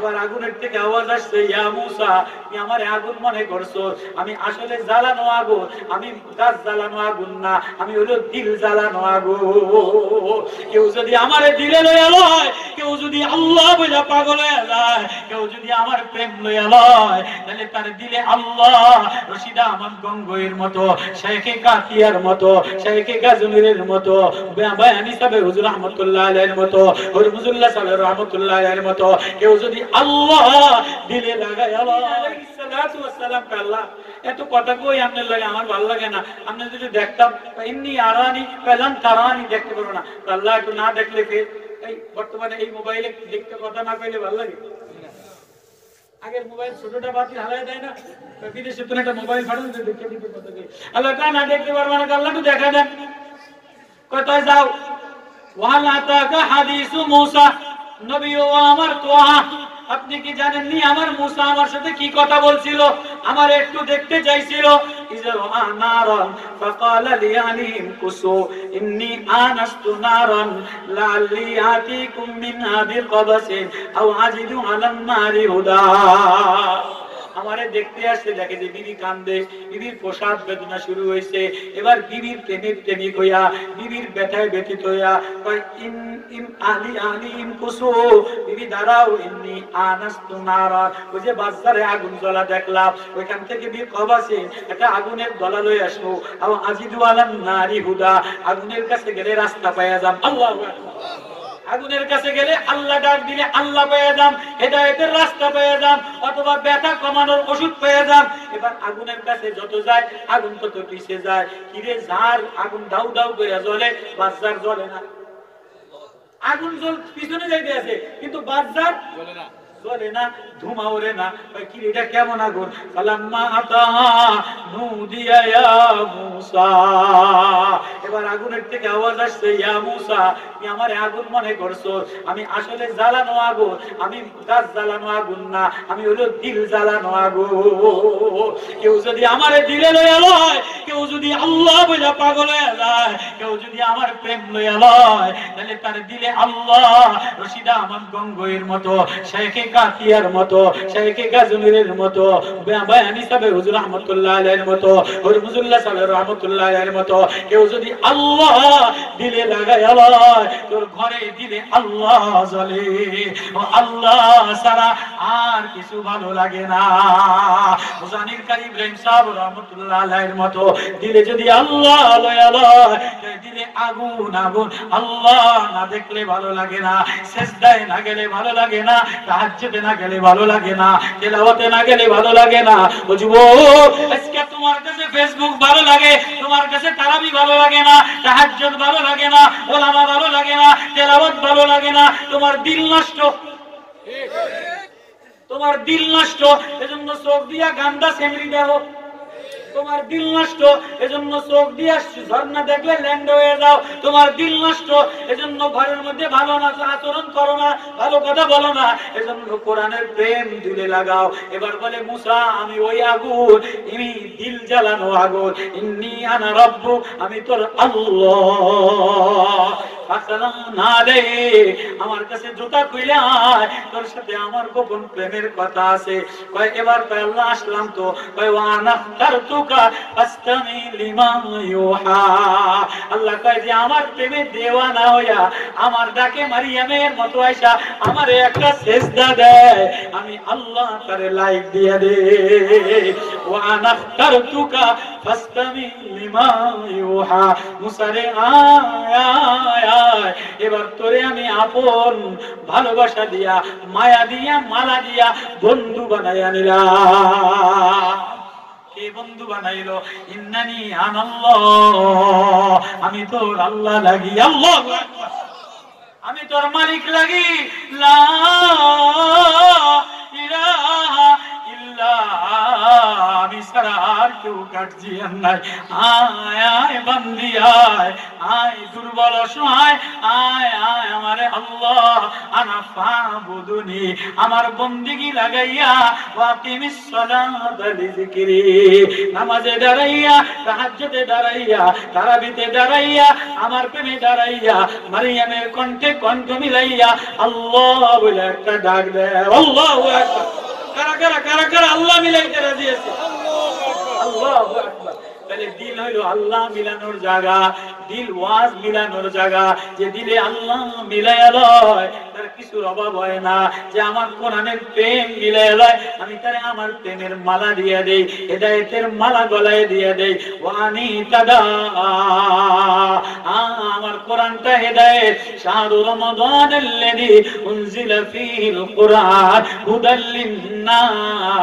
এবার আগুনের থেকে আওয়াজ আসছে, ইয়া মূসা তুমি আমারে আগুন মনে করছো, আমি আসলে জ্বালানো আগুন, আমি গাছ জ্বালানো আগুন না, আমি হলো দিল জ্বালানো আগুন। কেউ যদি আমারে দিলে লইয়া লয়, কেউ যদি আল্লাহ বইলা পাগল হয়ে যায়, কেউ যদি আমার প্রেম লইয়া লয়, তাহলে তার দিলে আল্লাহ রশিদা আহমদ গঙ্গোইয়ের মতো, শেখে কাতিয়ার মতো, শেখে গাজনীর মতো, বায়ানী সাহেব হুজুর রহমাতুল্লাহ আলাইহির মতো, হুজুরুল্লাহ সাহেব রহমাতুল্লাহ আলাইহির মতো কেউ যদি আল্লাহ দিলে লাগায়, আলাইহিস সালাতু ওয়াস সালাম আল্লাহ এত কথা কই আপনার লাগে আমার ভালো লাগে না, আপনি যদি দেখতাম ইন্নী আরানি ফালান তারানি দেখতে পারো না, আল্লাহ একটু না দেখলে ফের এই বর্তমানে এই মোবাইলে দেখতে কথা না কইলে ভালো লাগে। আগের মোবাইল ছোটটা বাতি হারায় দেয় না, বিদেশে তো একটা মোবাইল ফাটানো দেখতে দিতে কথা কই, আল্লাহ কা না দেখতে পারবা না, আল্লাহ তো দেখা দেন কোথায় যাও। ওয়াল আতাকা হাদিসু মূসা, নবী ও আমার তোহা, আপনি কি জানেননি আমার মূসা আমার সাথে কি কথা বলছিল, আমার একটু দেখতে চাইছিল। ইজা নারান ফাকালা লিয়ানিম কুসু ইন্নী আনাস্তু নারান লাআল্লি আতিকুম মিনহা বিকবাসিন আও আজিদু আলান নারি হুদা। আমারে দেখতে আসছে, দেখে যে বিবি কান্দে, বিবির প্রসাদ বেদনা শুরু হয়েছে, এবার বিবির প্রেমিক প্রেমিক হইয়া, বিবির ব্যথায় ব্যথিত হইয়া কয় ইন ইন আলি আলি ইন কুসু, বিবি দাঁড়াও, ইন্নী আনাস্তু নারা, ওই যে বাজারে আগুন জ্বলা দেখলাম, ওইখান থেকে বীর কবাসে একটা আগুনের দলা লই আসো, আর আজিদু আলান নারি হুদা, আগুনের কাছে গেলে রাস্তা পাইয়া যাম। আল্লাহু আকবার। আগুনের কাছে গেলে আল্লাহ ডাক দিলে আল্লাহ পেয়ে যান, হেদায়েতের রাস্তা পেয়ে যান, অথবা ব্যথা কমানোর ওষুধ পেয়ে যান। এবার আগুনের কাছে যত যায় আগুন তত পিছে যায়। কিরে যার আগুন দাউ দাউ করে জ্বলে, বাজার জ্বলে না। আগুন জ্বল পিছনে যাইতে আছে কিন্তু বাজার জ্বলে না, জ্বলে না, ধুমা ওরে না। কি এটা কেমন আগুন? ফালাম্মা আতাহা নুদিয়া ইয়া মূসা, এবার আগুনের থেকে আওয়াজ আসছে, ইয়া মূসা তুমি আমারে আগুন মনে করছো, আমি আসলে জ্বালানো আগুন, আমি গাছ জ্বালানো আগুন না, আমি হলো দিল জ্বালানো আগুন। কেউ যদি আমারে দিলে লইয়া লয়, কেউ যদি আল্লাহ বইলা পাগল হয়ে যায়, কেউ যদি আমার প্রেম লইয়া লয়, তাহলে তার দিলে আল্লাহ রশিদা আহমদ গঙ্গোইয়ের মতো, শেখে কাতিয়ার মতো, শেখে গাজনীর মতো, বায়ানী সাহেব হুজুর রহমাতুল্লাহ আলাইহির মতো, হুজুরুল্লাহ সাহেব রহমাতুল্লাহ আলাইহির মতো কেউ যদি আল্লাহ দিলে লাগায় লয়, তোর ঘরে দিলে আল্লাহ জ্বলে, ও আল্লাহ ছাড়া আর কিছু ভালো লাগে না। হুসাইনুল কারী ইব্রাহিম সাহেব রহমাতুল্লাহ আলাইহির মতো দিলে যদি আল্লাহ লয়া লয়, দিলে আগুন আগুন, আল্লাহ না দেখলে ভালো লাগে না, সিজদায় না গেলে ভালো লাগে না, তাহাজ্জুদে না গেলে ভালো লাগে না, তেলাওয়াতে না গেলে ভালো লাগে না। ও যুবক, আজকে তোমার কাছে ফেসবুক ভালো লাগে, তোমার কাছে তারাবি ভালো লাগে না, তাহাজ্জুদ ভালো লাগে না, ওলামা ভালো লাগে না, তেলাওয়াত ভালো লাগে না, তোমার দিল নষ্ট, তোমার দিল নষ্ট, এজন্য চোখ দিয়া গান্দা সেমরি দেখো। তোমার দিল নষ্ট, এজন্য চোখ দিয়া ঝর্ণা দেখলে ল্যান্ড হয়ে যাও। তোমার দিল নষ্ট, এজন্য ঘরের মধ্যে ভালো না আচরণ করো না, ভালো কথা বলো না, এজন্য কোরআনের প্রেম দিলে লাগাও। এবার বলে মূসা আমি ওই আগুন, আমি দিল জ্বালানো আগুন, ইন্নী আনা রাব্বুক, আমি তোর আল্লাহ। না রে, আমার কাছে জুতা খুইলে আয়, তোর সাথে আমার গোপন প্রেমের কথা আছে। কয় এবার কয় আল্লাহ আসলাম তো, কয় ওয়ানা তারতুকা ফাসতামি লিমা ইউহা, আল্লাহ কয় যে আমার প্রেমে দেওয়ানা হইয়া আমার ডাকে মারিয়ামের মতো আয়সা আমারে একটা সিজদা দেয়, আমি আল্লাহ তারে লাইক দিয়া দে। ওয়ানা তারতুকা ফাসতামি লিমা ইউহা, মুসা রে আয় এবার তোরে আমি আপন ভালোবাসা দিয়া, মায়া দিয়া, মালা দিয়া বন্ধু বানাইয়া নিলাম। কে বন্ধু বানাইলো? ইন্নানি আনাল্লাহ, আমি তোর আল্লাহ লাগি, আল্লাহু আকবার, আমি তোর মালিক লাগি, লা ইলাহা ইল্লা, আমি ছাড়া আর কেউ কাটছি নাই। আয় আয় বান্দি আয়, আয় দুর্বল অসহায় আয় আয় আমারে আল্লাহ আনা ফাবুদুনি, আমার বন্দেগী লাগাইয়া ওয়াকিমিস সালাতা লিযিকরি, নামাজে দাঁড়াইয়া, তাহাজ্জুদে দাঁড়াইয়া, তারাবিতে দাঁড়াইয়া, আমার প্রেমে দাঁড়াইয়া, মারিয়ামের কণ্ঠে কণ্ঠ মিলাইয়া আল্লাহ বলে একটা ডাক দেয়। আল্লাহু আকবার। কারা কারা কারা কারা আল্লাহ মিলাইতে রাজি আছে? আল্লাহু আকবার। তাহলে দিল হইল আল্লাহ মিলানোর জায়গা, দিল ওয়াজ মিলানোর জায়গা। যে দিলে আল্লাহ মিলাইয়া লয় তার কিছুর অভাব হয় না। যে আমার কোরআনের প্রেম মিলাইয়া লয়, আমি তারে আমার প্রেমের মালা দিয়ে দেই, হেদায়েতের মালা গলায় দিয়ে দেই। ওয়ানি তাদা, আমার কোরআনটা হেদায়েত। শাহরু রমাদানাল্লাযী উনজিলা ফীহিল কুরআন হুদাল লিন-নাস।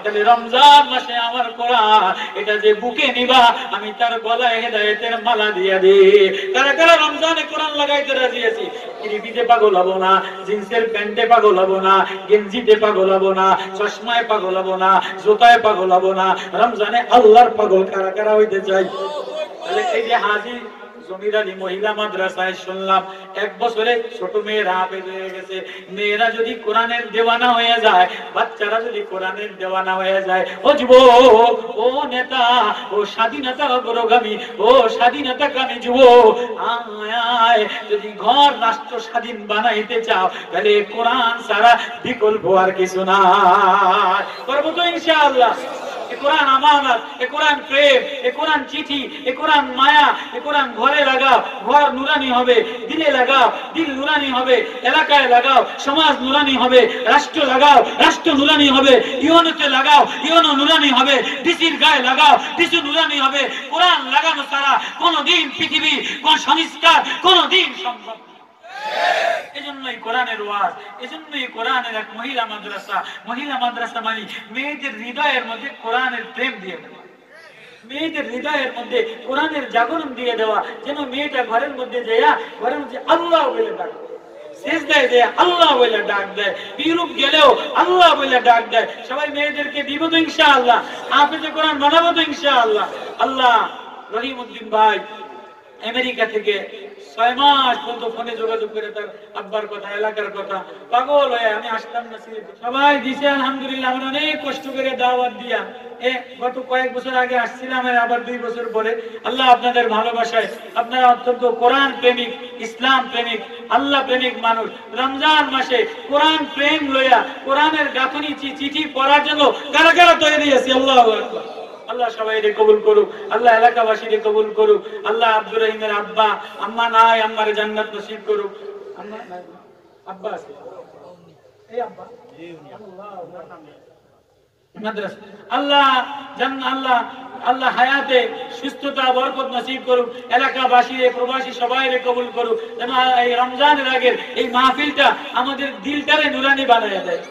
তাহলে রমজান মাসে আমার কোরআন এটা যে বুকে নিবা, আমি তার গলায় হেদায়েতের মালা দিয়ে দিই। কারা কারা রমজানে কোরআন লাগাইতে রাজি আছি? কিরিপিতে পাগল হবো না, জিন্সের প্যান্টে পাগল হবো না, গেঞ্জিতে পাগল হবো না, চশমায় পাগল হবো না, জুতায় পাগল হবো না। রমজানে আল্লাহর পাগল কারা কারা হইতে চাই? তাহলে এই যে হাজী জমির আলী মহিলা মাদ্রাসায় শুনলাম 1 বছরে ছোট মেয়েরা হাফেজ হয়ে গেছে। মেয়েরা যদি কোরআনের দেওয়ানা হয়ে যায়, বাচ্চারা যদি কোরআনের দেওয়ানা হয়ে যায়, ও যুবক, ও নেতা, ও স্বাধীনতা অগ্রগামী, ও স্বাধীনতাকামী যুবক, আয় যদি ঘর রাষ্ট্র স্বাধীন বানাইতে চাও, তাহলে কোরআন ছাড়া বিকল্প আর কিছু নাই। করবো তো ইনশাআল্লাহ। এ কোরআন আমানত, এ কোরআন প্রেম, এ কোরআন চিঠি, এ কোরআন মায়া, এ কোরআন ঘরে লাগাও, ঘর নুরানি হবে। দিলে লাগাও, দিল নুরানি হবে। এলাকায় লাগাও, সমাজ নুরানি হবে। রাষ্ট্র লাগাও, রাষ্ট্র নুরানি হবে। ইউনিতে লাগাও, ইউনো নুরানি হবে। ডিসির গায়ে লাগাও, ডিসি নুরানি হবে। কোরআন লাগানো ছাড়া কোনদিন পৃথিবী, কোন সংস্কার কোনদিন সম্ভব। এজন্যই কোরআনের ওয়াজ, এজন্যই কোরআনের এক মহিলা মাদ্রাসা। মহিলা মাদ্রাসা মানে মেয়েদের হৃদয়ের মধ্যে কোরআনের প্রেম দিয়ে দেওয়া, মেয়েদের হৃদয়ের মধ্যে কোরআনের জাগরণ দিয়ে দেওয়া, যেন মেয়েটা ঘরের মধ্যে যায়, ঘরের মধ্যে আল্লাহ বলে ডাক দেয়, সিজদায় যায় আল্লাহ বলে ডাক দেয়, ইউরোপ গেলেও আল্লাহ বলে ডাক দেয়। সবাই মেয়েদেরকে দিব তো ইনশাআল্লাহ, হাফেজে কোরআন বানাবো তো ইনশাআল্লাহ। আল্লাহ রহিমউদ্দিন ভাই আমেরিকা থেকে 6 মাস পর্যন্ত ফোনে যোগাযোগ করে তার আব্বার কথা, এলাকার কথা, পাগল হয়ে আমি আসতাম না সিলেটে। সবাই দিছে আলহামদুলিল্লাহ। আমরা অনেক কষ্ট করে দাওয়াত দিয়া গত কয়েক বছর আগে আসছিলাম, আবার 2 বছর পরে। আল্লাহ আপনাদের ভালোবাসায়, আপনারা অত্যন্ত কোরআন প্রেমিক, ইসলাম প্রেমিক, আল্লাহ প্রেমিক মানুষ। রমজান মাসে কোরআন প্রেম লইয়া কোরআনের গাঁথনি চিঠি পড়ার জন্য কারা কারা তৈরি আছে? আল্লাহু আকবার। আল্লাহ সবাই কবুল করুক, আল্লাহ এলাকাবাসীকে কবুল করুক। আল্লাহ আব্দুর রহিমের আব্বা আম্মা নাই, আম্মারে জান্নাত নসিব করুক। আম্মা নাই, আব্বা আছে, এই আব্বা মাদ্রাসা। আল্লাহ আল্লাহ আল্লাহ হায়াতে সুস্থতা বরকত নসিব করুক। এলাকাবাসী প্রবাসী সবাই কবুল করুক। যেন এই রমজানের আগের এই মাহফিলটা আমাদের দিলটারে নুরানি বানায় দেয়।